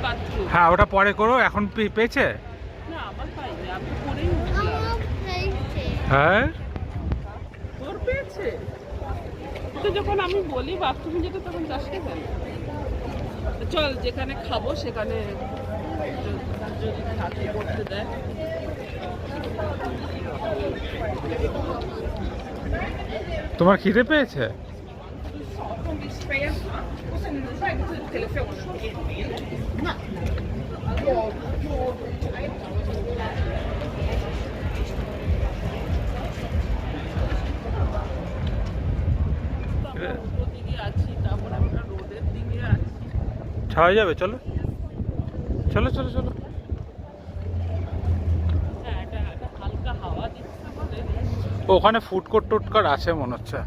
Bathroom. হ্যাঁ ওটা পরে করো, এখন পেয়েছে। না আমার পাইনি, আমি করেই উঠলাম। হ্যাঁ তোর পেয়েছে? তো যখন আমি বলি বাথরুমে যেতে তখন যাস না কেন? চল যেখানে খাবো সেখানে যদি হাতে করতে দেয়। তোমার খিদে পেয়েছে? ছাড়া যাবে, চলো চলো চলো চলো। ওখানে ফুড কোর্ট টুটকার আছে মনে হচ্ছে।